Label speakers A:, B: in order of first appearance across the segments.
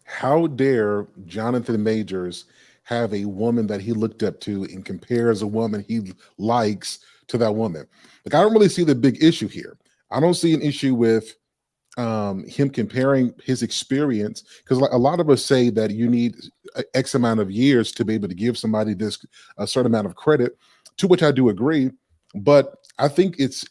A: How dare Jonathan Majors have a woman that he looked up to and compares a woman he likes to that woman? Like, I don't really see the big issue here. I don't see an issue with him comparing his experience, because like a lot of us say that you need X amount of years to be able to give somebody this a certain amount of credit, to which I do agree. But I think it's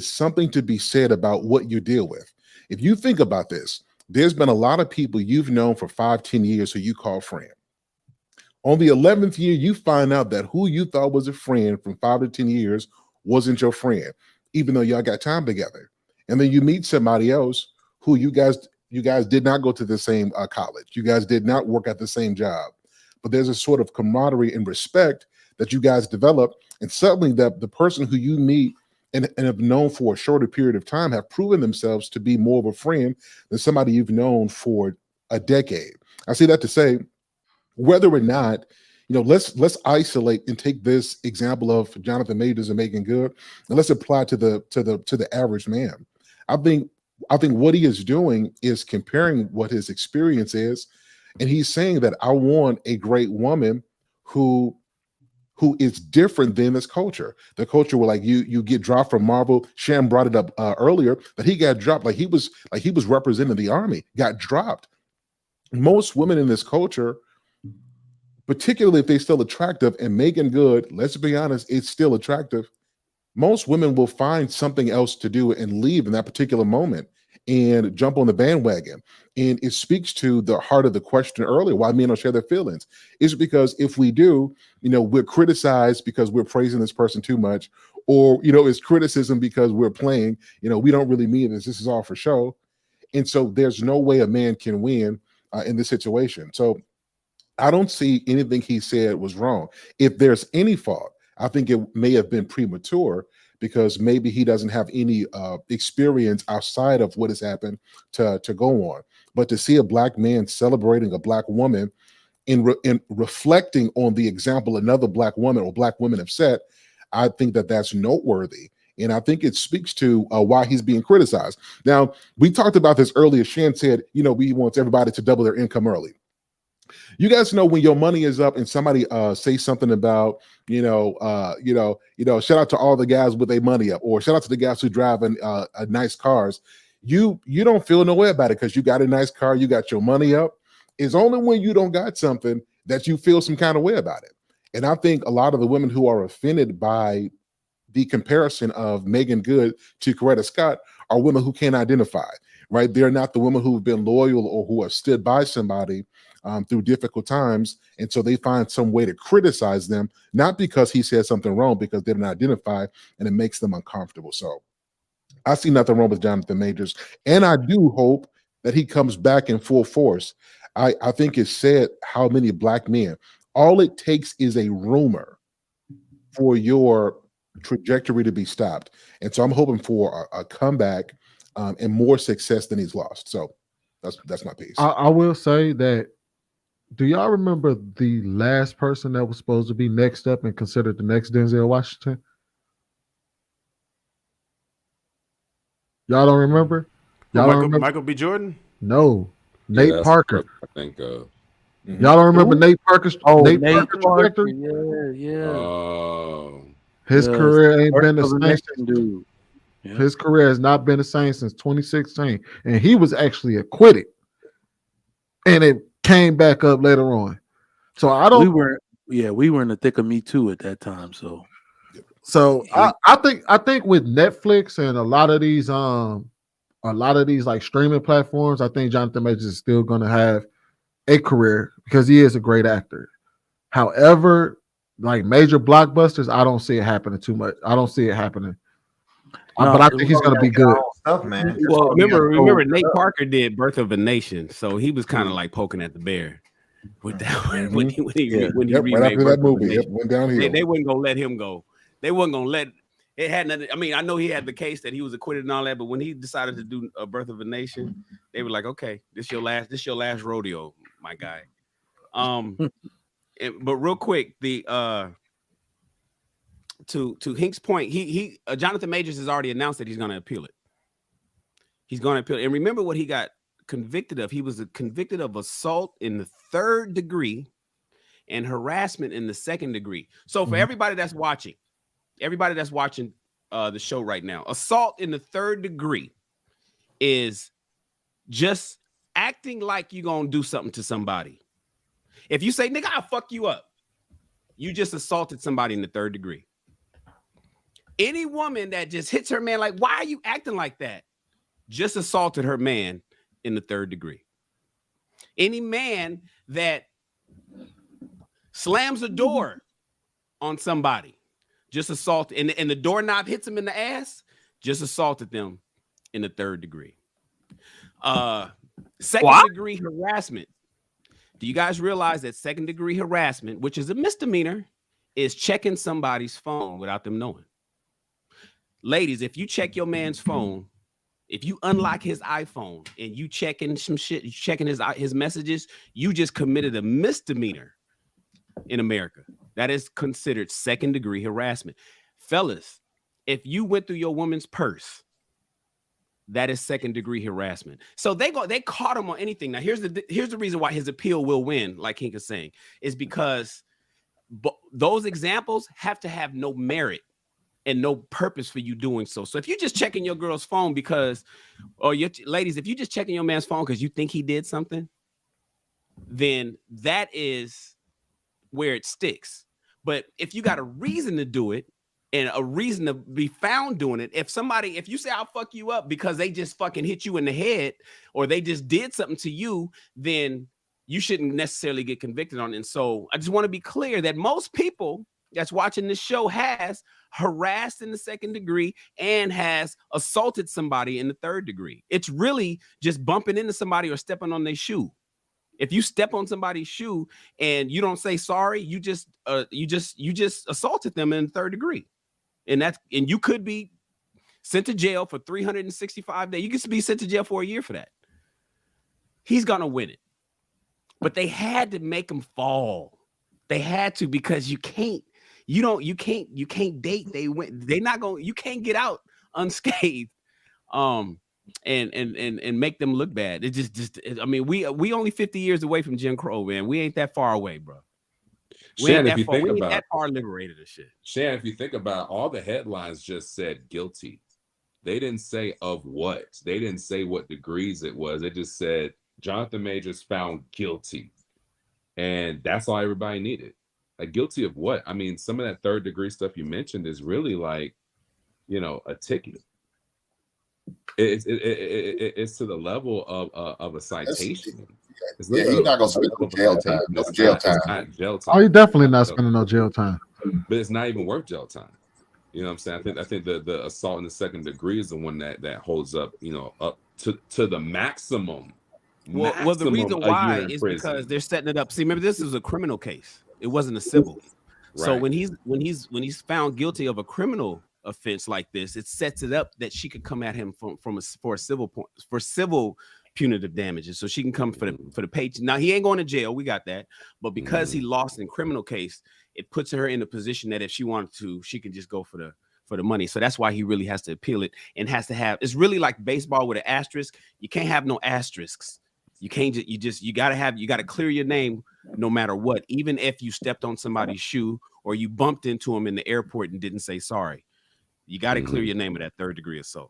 A: something to be said about what you deal with. If you think about this, there's been a lot of people you've known for 5, 10 years who you call friend. On the 11th year, you find out that who you thought was a friend from 5 to 10 years wasn't your friend, even though y'all got time together. And then you meet somebody else who you guys did not go to the same college. You guys did not work at the same job, but there's a sort of camaraderie and respect that you guys develop, and suddenly that the person who you meet and have known for a shorter period of time have proven themselves to be more of a friend than somebody you've known for a decade. I say that to say, whether or not, let's isolate and take this example of Jonathan Majors and Meagan Good, and let's apply it to the average man. I think what he is doing is comparing what his experience is, and he's saying that I want a great woman who is different than this culture. The culture where like you get dropped from Marvel. Sham brought it up earlier that he got dropped like he was representing the army, got dropped. Most women in this culture, particularly if they're still attractive, and Meagan Good, let's be honest, it's still attractive. Most women will find something else to do and leave in that particular moment and jump on the bandwagon. And it speaks to the heart of the question earlier, why men don't share their feelings. Is it because if we do, we're criticized because we're praising this person too much, or, it's criticism because we're playing, we don't really mean this. This is all for show. And so there's no way a man can win in this situation. So I don't see anything he said was wrong. If there's any fault, I think it may have been premature because maybe he doesn't have any experience outside of what has happened to go on. But to see a black man celebrating a black woman in reflecting on the example another black woman or black women have set, I think that that's noteworthy. And I think it speaks to why he's being criticized. Now, we talked about this earlier. Shan said, we want everybody to double their income early. You guys know when your money is up and somebody say something about, shout out to all the guys with their money up, or shout out to the guys who drive nice cars. You don't feel no way about it because you got a nice car, you got your money up. It's only when you don't got something that you feel some kind of way about it. And I think a lot of the women who are offended by the comparison of Meagan Good to Coretta Scott are women who can't identify, right? They're not the women who've been loyal or who have stood by somebody through difficult times. And so they find some way to criticize them, not because he said something wrong, because they don't identify, and it makes them uncomfortable. So I see nothing wrong with Jonathan Majors. And I do hope that he comes back in full force. I think it's said how many black men, all it takes is a rumor for your trajectory to be stopped. And so I'm hoping for a comeback and more success than he's lost. So that's my piece.
B: I will say that, do y'all remember the last person that was supposed to be next up and considered the next Denzel Washington? Y'all don't remember? Y'all don't remember?
C: Michael B. Jordan?
B: No. Nate Parker.
D: I think
B: Y'all don't remember Nate Parker's Nate Parker trajectory?
D: Oh.
B: His career ain't been the same. Dude. Yeah. His career has not been the same since 2016. And he was actually acquitted. And it came back up later on. So I don't.
E: We were in the thick of Me Too at that time. So
B: I think with Netflix and a lot of these like streaming platforms, I think Jonathan Majors is still gonna have a career because he is a great actor. However, like major blockbusters, I don't see it happening too much. I don't see it happening. But I think he's going to be good.
F: Stuff, man.
C: Well, remember, Nate Parker did Birth of a Nation, so he was kind of like poking at the bear with that when he remade
A: right after that movie. Went downhill.
C: They weren't gonna let him go. They weren't gonna let it. Had nothing. I mean, I know he had the case that he was acquitted and all that, but when he decided to do a Birth of a Nation, they were like, "Okay, this your last rodeo, my guy." But real quick, to Hink's point, Jonathan Majors has already announced that he's going to appeal it. He's going to appeal it. And remember what he got convicted of. He was convicted of assault in the 3rd degree and harassment in the 2nd degree. So for everybody that's watching the show right now, assault in the 3rd degree is just acting like you're gonna do something to somebody. If you say, nigga, I'll fuck you up, you just assaulted somebody in the 3rd degree. Any woman that just hits her man like, why are you acting like that? Just assaulted her man in the 3rd degree. Any man that slams a door on somebody, just assaulted, and the doorknob hits him in the ass, just assaulted them in the 3rd degree. 2nd degree harassment. Do you guys realize that 2nd degree harassment, which is a misdemeanor, is checking somebody's phone without them knowing? Ladies, if you check your man's phone, if you unlock his iPhone and you checking some shit, you checking his messages, you just committed a misdemeanor in America. That is considered 2nd degree harassment. Fellas, if you went through your woman's purse, that is 2nd degree harassment. So they caught him on anything. Now here's the reason why his appeal will win, like Hank is saying, is because those examples have to have no merit and no purpose for you doing so. So if you're just checking your girl's phone ladies, if you're just checking your man's phone because you think he did something, then that is where it sticks. But if you got a reason to do it and a reason to be found doing it, if you say I'll fuck you up because they just fucking hit you in the head or they just did something to you, then you shouldn't necessarily get convicted on it. And so I just want to be clear that most people that's watching this show has harassed in the 2nd degree and has assaulted somebody in the 3rd degree. It's really just bumping into somebody or stepping on their shoe. If you step on somebody's shoe and you don't say sorry, you just assaulted them in the 3rd degree. And you could be sent to jail for 365 days. You could be sent to jail for a year for that. He's gonna win it. But they had to make him fall. They had to, because you can't date. You can't get out unscathed. And make them look bad. I mean, we only 50 years away from Jim Crow, man. We ain't that far away, bro. We ain't that far liberated and shit.
D: Shan, if you think about, all the headlines just said guilty. They didn't say of what. They didn't say what degrees it was. They just said Jonathan Majors found guilty. And that's all everybody needed. Like, guilty of what? I mean, some of that 3rd degree stuff you mentioned is really like, a ticket. It's to the level of a citation.
F: He's not gonna spend no jail time. No jail time.
D: It's not jail time.
B: Oh, you're definitely not spending no jail time.
D: But it's not even worth jail time. You know what I'm saying? I think the assault in the 2nd degree is the one that holds up, up to the maximum.
C: Well, the reason why is because they're setting it up. See, remember, this is a criminal case. It wasn't a civil. Right. So when he's found guilty of a criminal offense like this, it sets it up that she could come at him for civil punitive damages. So she can come for the paycheck. Now, he ain't going to jail. We got that. But because he lost in criminal case, it puts her in a position that if she wanted to, she can just go for the money. So that's why he really has to appeal it and has to have. It's really like baseball with an asterisk. You can't have no asterisks. You can't you gotta clear your name no matter what, even if you stepped on somebody's shoe or you bumped into him in the airport and didn't say sorry. You got to clear your name of that 3rd degree assault.